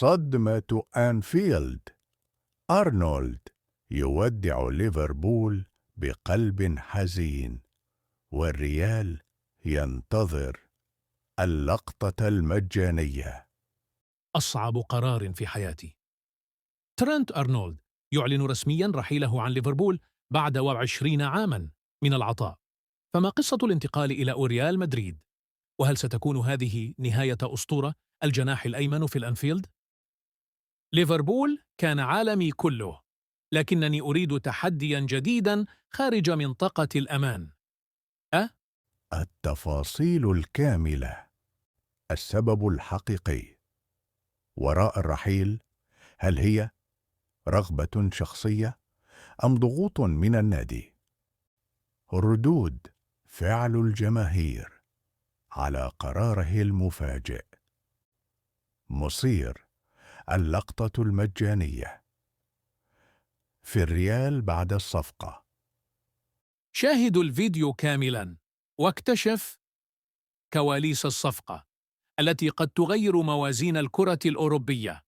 صدمة أنفيلد. أرنولد يودع ليفربول بقلب حزين، والريال ينتظر اللقطة المجانية. أصعب قرار في حياتي. ترنت أرنولد يعلن رسمياً رحيله عن ليفربول بعد 20 عاماً من العطاء. فما قصة الانتقال إلى ريال مدريد؟ وهل ستكون هذه نهاية أسطورة الجناح الأيمن في الأنفيلد؟ ليفربول كان عالمي كله، لكنني أريد تحدياً جديداً خارج منطقة الأمان. التفاصيل الكاملة، السبب الحقيقي وراء الرحيل، هل هي رغبة شخصية أم ضغوط من النادي؟ ردود فعل الجماهير على قراره المفاجئ. مصير اللقطة المجانية في الريال بعد الصفقة. شاهدوا الفيديو كاملاً واكتشف كواليس الصفقة التي قد تغير موازين الكرة الأوروبية.